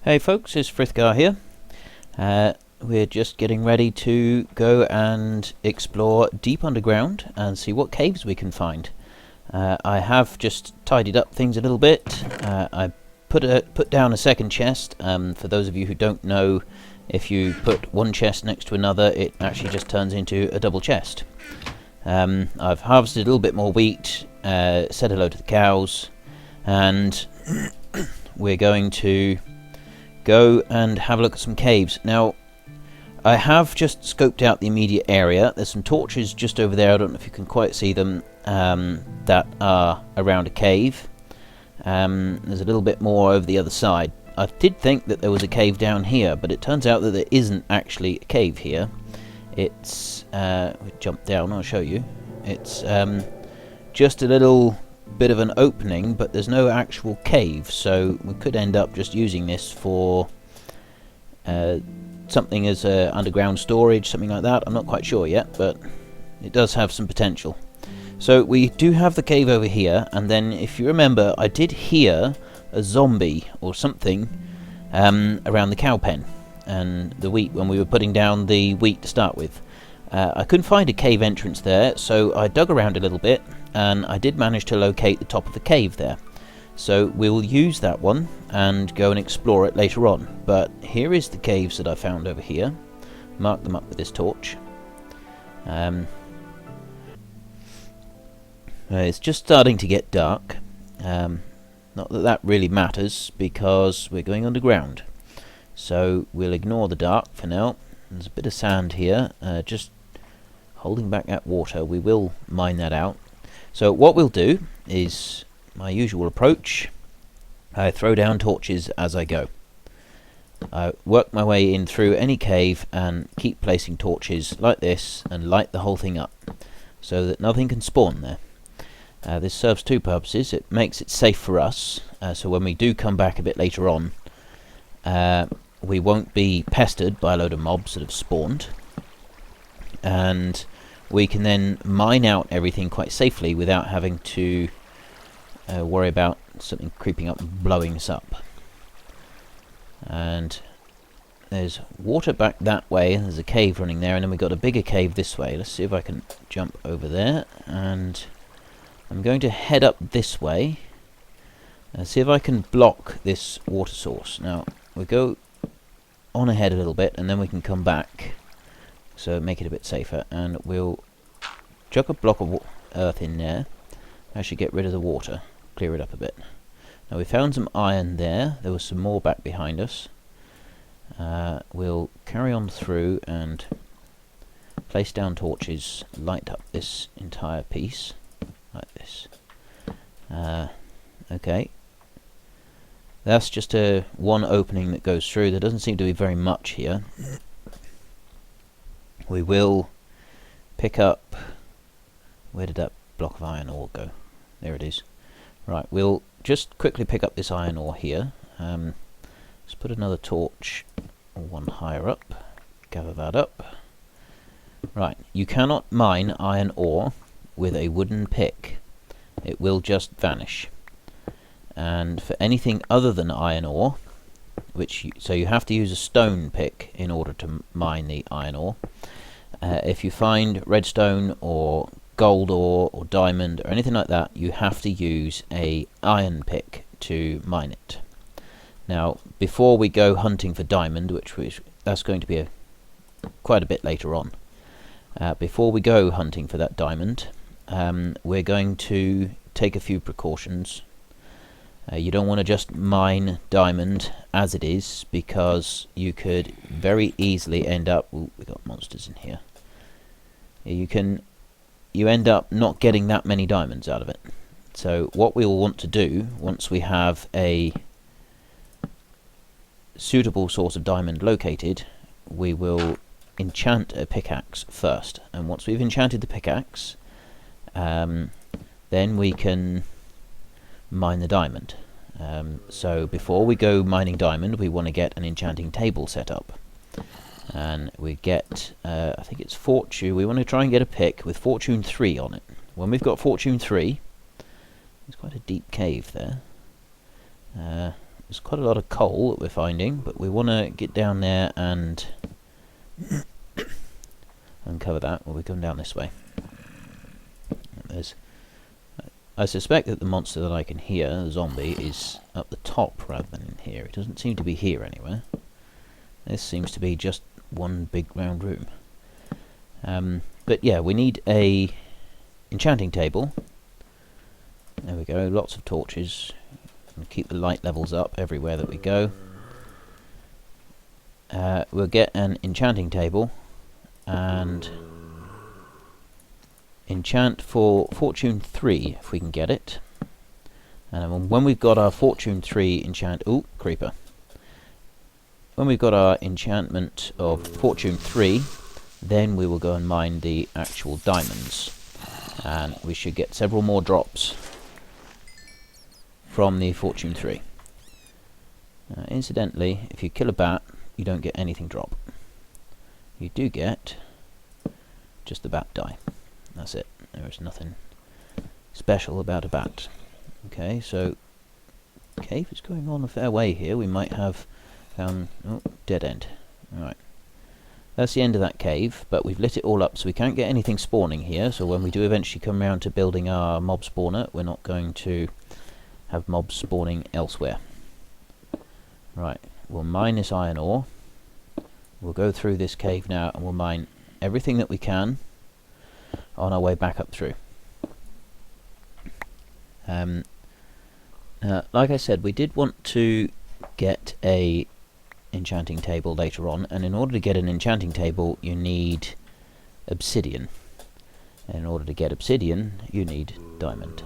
Hey folks, it's Frithgar here. We're just getting ready to go and explore deep underground and see what caves we can find. I have just tidied up things a little bit. I put down a second chest. For those of you who don't know, if you put one chest next to another, it actually just turns into a double chest. I've harvested a little bit more wheat, said hello to the cows, and we're going to go and have a look at some caves. Now, I have just scoped out the immediate area. There's some torches just over there, I don't know if you can quite see them, that are around a cave. There's a little bit more over the other side. I did think that there was a cave down here, but it turns out that there isn't actually a cave here. It's, we jump down, I'll show you. It's just a little bit of an opening, but there's no actual cave, so we could end up just using this for something as underground storage, something like that. I'm not quite sure yet, but it does have some potential. So we do have the cave over here, and then if you remember, I did hear a zombie or something around the cow pen and the wheat when we were putting down the wheat to start with. I couldn't find a cave entrance there, so I dug around a little bit, and I did manage to locate the top of the cave there. So we'll use that one and go and explore it later on. But here is the caves that I found over here. Mark them up with this torch. It's just starting to get dark. Not that that really matters, because we're going underground. So we'll ignore the dark for now. There's a bit of sand here, just holding back that water. We will mine that out. So what we'll do is my usual approach. I throw down torches as I go. I work my way in through any cave and keep placing torches like this and light the whole thing up so that nothing can spawn there. This serves two purposes. It makes it safe for us, so when we do come back a bit later on, we won't be pestered by a load of mobs that have spawned, and we can then mine out everything quite safely without having to worry about something creeping up and blowing us up. And there's water back that way, and there's a cave running there, and then we've got a bigger cave this way. Let's see if I can jump over there, and I'm going to head up this way and see if I can block this water source. Now, we'll go on ahead a little bit, and then we can come back, so make it a bit safer, and we'll chuck a block of earth in there. Actually get rid of the water, clear it up a bit. Now we found some iron there. There was some more back behind us. We'll carry on through and place down torches, light up this entire piece like this. Okay, that's just a one opening that goes through. There doesn't seem to be very much here. We will pick up, where did that block of iron ore go? There it is. Right, we'll just quickly pick up this iron ore here. Let's put another torch one higher up, gather that up. Right, you cannot mine iron ore with a wooden pick. It will just vanish. And for anything other than iron ore, so you have to use a stone pick in order to mine the iron ore. If you find redstone or gold ore or diamond or anything like that, you have to use a iron pick to mine it. Now, before we go hunting for diamond, that's going to be quite a bit later on, before we go hunting for that diamond, we're going to take a few precautions. You don't want to just mine diamond as it is, because you could very easily end up... Ooh, we got monsters in here. You end up not getting that many diamonds out of it. So what we'll want to do, once we have a suitable source of diamond located, we will enchant a pickaxe first. And once we've enchanted the pickaxe, then we can mine the diamond. So before we go mining diamond, we want to get an enchanting table set up. And we get, I think it's fortune, we want to try and get a pick with fortune 3 on it. When we've got fortune 3, there's quite a deep cave there. there's quite a lot of coal that we're finding, but we want to get down there and uncover that. Well, we're going down this way. I suspect that the monster that I can hear, the zombie, is up the top rather than in here. It doesn't seem to be here anywhere. This seems to be just one big round room. But yeah, we need a enchanting table. There we go, lots of torches. And keep the light levels up everywhere that we go. We'll get an enchanting table and enchant for Fortune 3 if we can get it. And when we've got our Fortune 3 enchant... Ooh, creeper. When we've got our enchantment of Fortune 3, then we will go and mine the actual diamonds. And we should get several more drops from the Fortune 3. Incidentally, if you kill a bat, you don't get anything drop. You do get just the bat die. That's it. There is nothing special about a bat. Okay, so cave is going on a fair way here. We might have found... oh, dead end. Alright. That's the end of that cave, but we've lit it all up so we can't get anything spawning here, so when we do eventually come around to building our mob spawner, we're not going to have mobs spawning elsewhere. Right, we'll mine this iron ore. We'll go through this cave now and we'll mine everything that we can on our way back up through. Like I said, we did want to get a enchanting table later on, and in order to get an enchanting table you need obsidian. And in order to get obsidian you need diamond.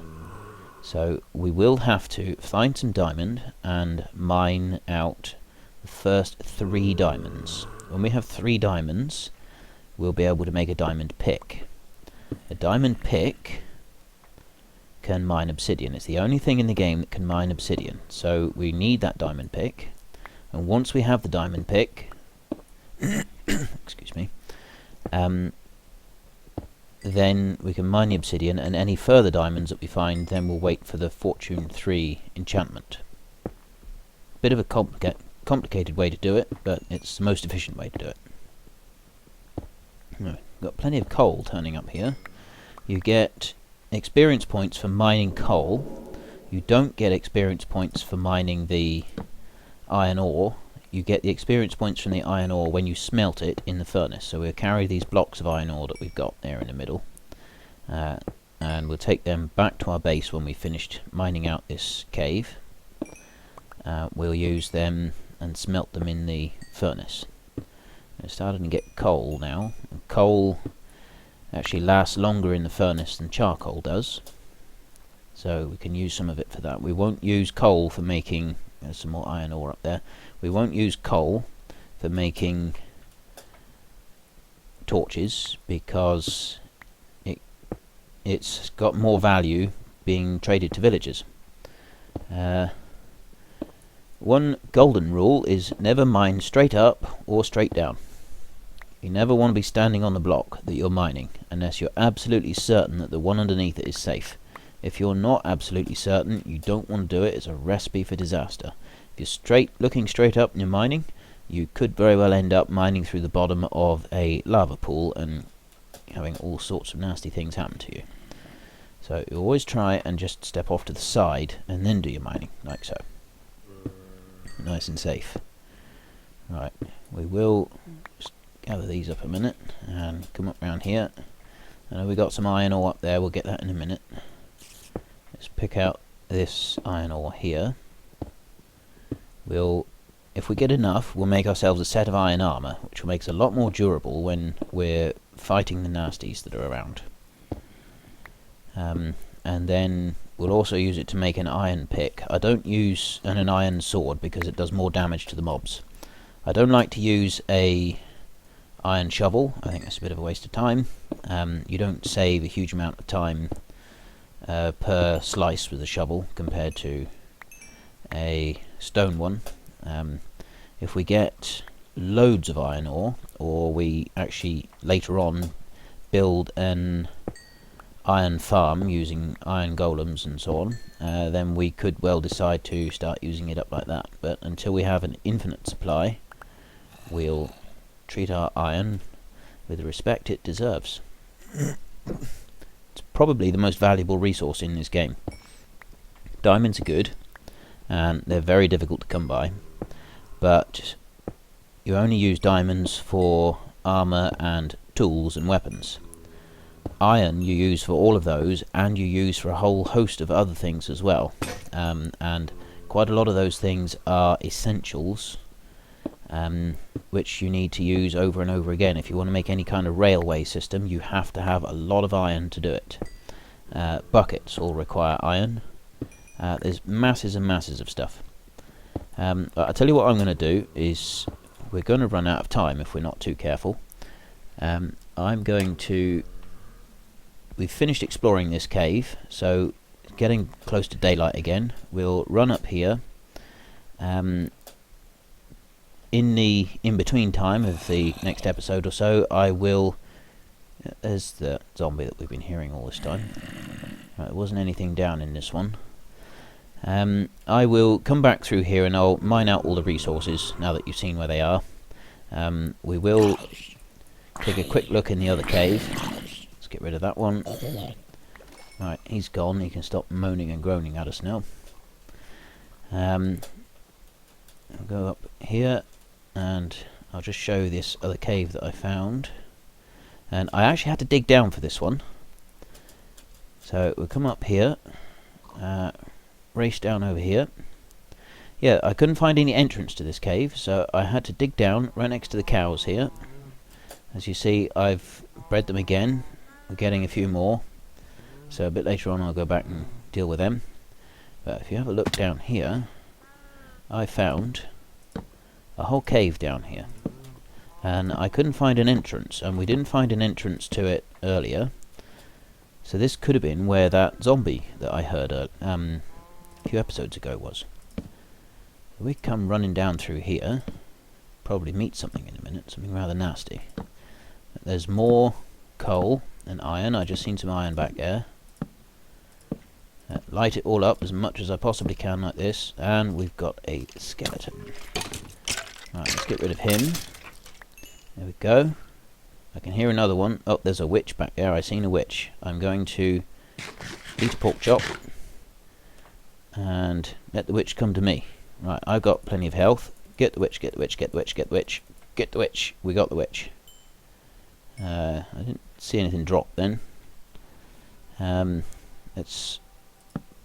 So we will have to find some diamond and mine out the first 3 diamonds. When we have 3 diamonds, we'll be able to make a diamond pick. A diamond pick can mine obsidian. It's the only thing in the game that can mine obsidian. So we need that diamond pick. And once we have the diamond pick, excuse me, then we can mine the obsidian, and any further diamonds that we find, then we'll wait for the Fortune 3 enchantment. Bit of a complicated way to do it, but it's the most efficient way to do it. Got plenty of coal turning up here. You get experience points for mining coal. You don't get experience points for mining the iron ore. You get the experience points from the iron ore when you smelt it in the furnace. So we'll carry these blocks of iron ore that we've got there in the middle, and we'll take them back to our base when we've finished mining out this cave. We'll use them and smelt them in the furnace. We're starting to get coal now. Coal actually lasts longer in the furnace than charcoal does, so we can use some of it for that. We won't use coal for making... there's some more iron ore up there. We won't use coal for making torches because it's got more value being traded to villagers. One golden rule is never mine straight up or straight down. You never want to be standing on the block that you're mining unless you're absolutely certain that the one underneath it is safe. If you're not absolutely certain, you don't want to do it. It's a recipe for disaster. If you're looking straight up and you're mining, you could very well end up mining through the bottom of a lava pool and having all sorts of nasty things happen to you. So you always try and just step off to the side and then do your mining, like so. Nice and safe. Right, we will just gather these up a minute and come up round here. I know we got some iron ore up there, we'll get that in a minute. Let's pick out this iron ore here. If we get enough, we'll make ourselves a set of iron armour, which will make us a lot more durable when we're fighting the nasties that are around. And then we'll also use it to make an iron pick. I don't use an iron sword because it does more damage to the mobs. I don't like to use a iron shovel. I think that's a bit of a waste of time. You don't save a huge amount of time per slice with a shovel compared to a stone one. If we get loads of iron ore, or we actually later on build an iron farm using iron golems and so on, then we could well decide to start using it up like that. But until we have an infinite supply, we'll treat our iron with the respect it deserves. It's probably the most valuable resource in this game. Diamonds are good, and they're very difficult to come by, but you only use diamonds for armor and tools and weapons. Iron you use for all of those, and you use for a whole host of other things as well, and quite a lot of those things are essentials, which you need to use over and over again. If you want to make any kind of railway system, you have to have a lot of iron to do it. Buckets all require iron. There's masses and masses of stuff. I'll tell you what I'm going to do is, we're going to run out of time if we're not too careful. I'm going to... We've finished exploring this cave, so getting close to daylight again. We'll run up here. In the in-between time of the next episode or so, I will... There's the zombie that we've been hearing all this time. Right, there wasn't anything down in this one. I will come back through here and I'll mine out all the resources now that you've seen where they are. We will take a quick look in the other cave. Let's get rid of that one. Right, he's gone. He can stop moaning and groaning at us now. I'll go up here and I'll just show you this other cave that I found. And I actually had to dig down for this one. So we'll come up here. Race down over here. Yeah, I couldn't find any entrance to this cave, so I had to dig down right next to the cows here. As you see, I've bred them again. We're getting a few more, so a bit later on I'll go back and deal with them. But if you have a look down here, I found a whole cave down here, and I couldn't find an entrance, and we didn't find an entrance to it earlier. So this could have been where that zombie that I heard a few episodes ago was. We come running down through here, probably meet something in a minute, something rather nasty. There's more coal and iron. I just seen some iron back there. Light it all up as much as I possibly can like this, and we've got a skeleton. Right, let's get rid of him. There we go. I can hear another one. Oh, there's a witch back there. I seen a witch. I'm going to eat a pork chop and let the witch come to me. Right, I've got plenty of health. Get the witch, get the witch, get the witch, get the witch. Get the witch. We got the witch. I didn't see anything drop then. Let's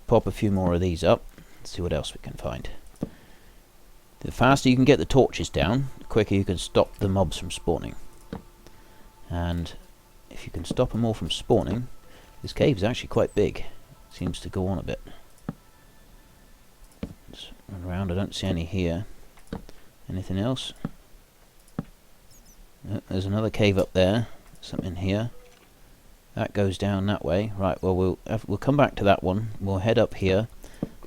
pop a few more of these up. Let's see what else we can find. The faster you can get the torches down, the quicker you can stop the mobs from spawning. And if you can stop them all from spawning, this cave is actually quite big. It seems to go on a bit. Let's run around. I don't see any here. Anything else? There's another cave up there. Something here. That goes down that way. Right, well we'll come back to that one. We'll head up here.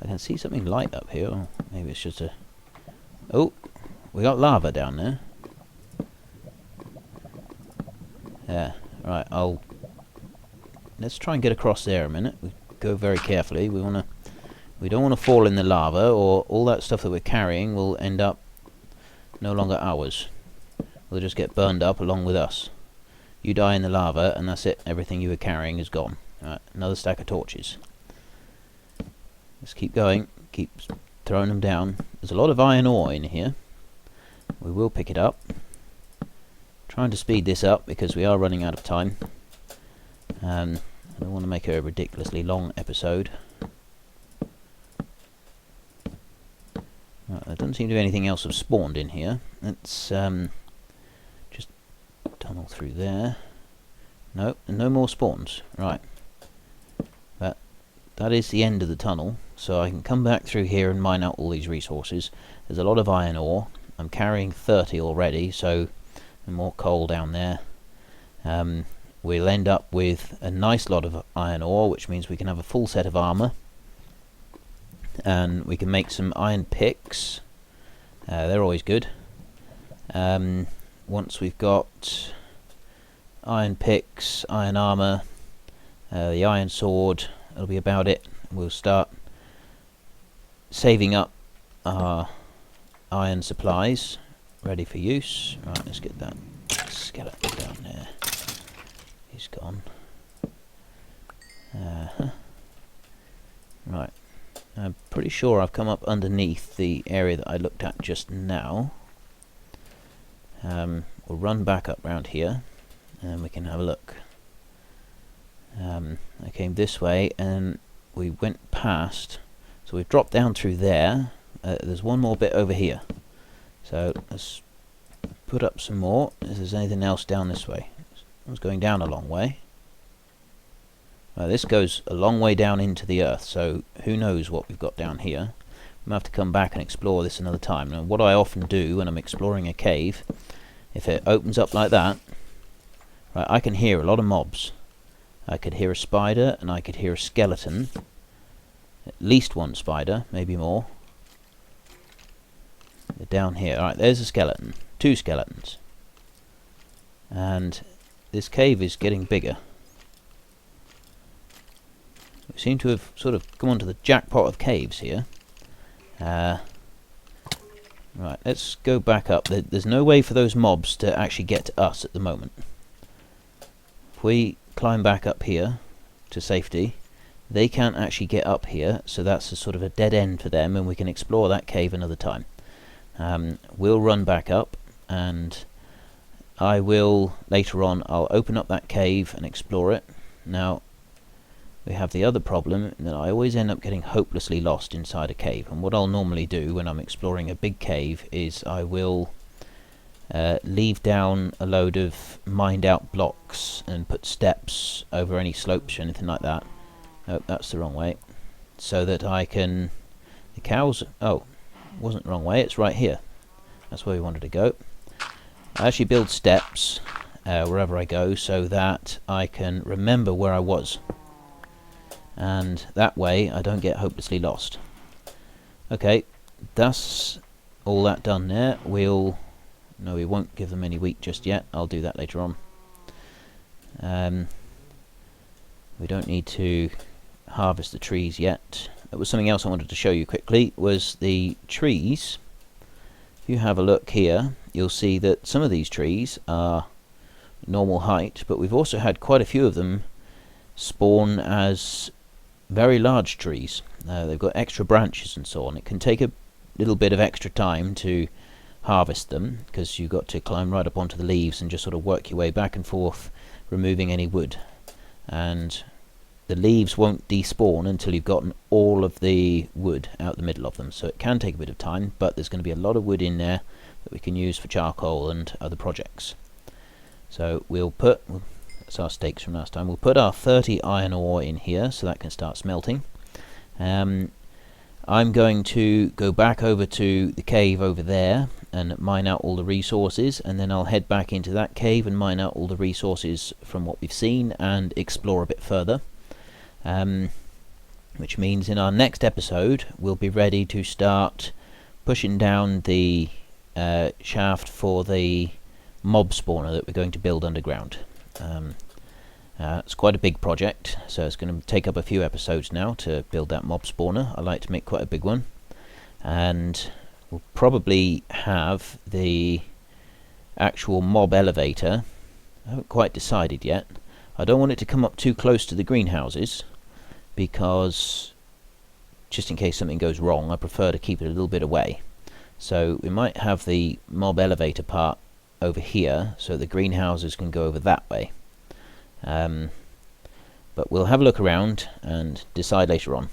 I can see something light up here. Or maybe it's just a... Oh! We got lava down there. Yeah, right, let's try and get across there a minute. We go very carefully. We don't want to fall in the lava, or all that stuff that we're carrying will end up no longer ours. We'll just get burned up along with us. You die in the lava, and that's it. Everything you were carrying is gone. Right, another stack of torches. Let's keep going. Keep throwing them down. There's a lot of iron ore in here. We will pick it up. Trying to speed this up because we are running out of time. I don't want to make it a ridiculously long episode. Right, there doesn't seem to be anything else have spawned in here. Let's just tunnel through there. No, no more spawns. Right. That is the end of the tunnel, so I can come back through here and mine out all these resources. There's a lot of iron ore. I'm carrying 30 already, so more coal down there. We'll end up with a nice lot of iron ore, which means we can have a full set of armor, and we can make some iron picks. They're always good. Once we've got iron picks, iron armor, the iron sword, that'll be about it. We'll start saving up our iron supplies, ready for use. Right, let's get that skeleton down there. He's gone. Right, I'm pretty sure I've come up underneath the area that I looked at just now. We'll run back up round here and we can have a look. I came this way and we went past, so we've dropped down through there. There's one more bit over here, so let's put up some more. If there's anything else down this way. It's going down a long way. This goes a long way down into the earth, so who knows what we've got down here. I'm going to have to come back and explore this another time. Now, what I often do when I'm exploring a cave, if it opens up like that, right, I can hear a lot of mobs. I could hear a spider and I could hear a skeleton. At least one spider, maybe more. They're down here. Alright, there's a skeleton. 2 skeletons. And this cave is getting bigger. We seem to have sort of come onto the jackpot of caves here. Right, let's go back up. There's no way for those mobs to actually get to us at the moment. If we climb back up here to safety, they can't actually get up here, so that's a sort of a dead end for them, and we can explore that cave another time. We'll run back up, and I will, later on, I'll open up that cave and explore it. Now, we have the other problem that I always end up getting hopelessly lost inside a cave, and what I'll normally do when I'm exploring a big cave is I will leave down a load of mined out blocks and put steps over any slopes or anything like that. Nope, that's the wrong way. So that I can... The cows... Oh, wasn't the wrong way, it's right here. That's where we wanted to go. I actually build steps wherever I go so that I can remember where I was. And that way I don't get hopelessly lost. Okay, that's all that done there. No, we won't give them any wheat just yet. I'll do that later on. We don't need to harvest the trees yet. That was something else I wanted to show you quickly, was the trees. If you have a look here, you'll see that some of these trees are normal height, but we've also had quite a few of them spawn as very large trees. They've got extra branches and so on. It can take a little bit of extra time to harvest them, because you've got to climb right up onto the leaves and just sort of work your way back and forth, removing any wood. And the leaves won't despawn until you've gotten all of the wood out the middle of them, so it can take a bit of time, but there's going to be a lot of wood in there that we can use for charcoal and other projects. So we'll put, that's our stakes from last time, we'll put our 30 iron ore in here so that can start smelting. I'm going to go back over to the cave over there and mine out all the resources, and then I'll head back into that cave and mine out all the resources from what we've seen and explore a bit further. Which means in our next episode we'll be ready to start pushing down the shaft for the mob spawner that we're going to build underground. It's quite a big project, so it's going to take up a few episodes now to build that mob spawner. I like to make quite a big one, and we'll probably have the actual mob elevator. I haven't quite decided yet. I don't want it to come up too close to the greenhouses, because just in case something goes wrong, I prefer to keep it a little bit away. So we might have the mob elevator part over here, so the greenhouses can go over that way. But we'll have a look around and decide later on.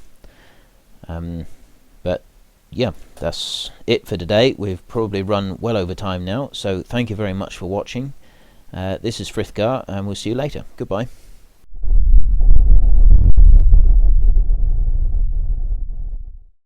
But yeah, that's it for today. We've probably run well over time now, so thank you very much for watching. This is Frithgar, and we'll see you later. Goodbye.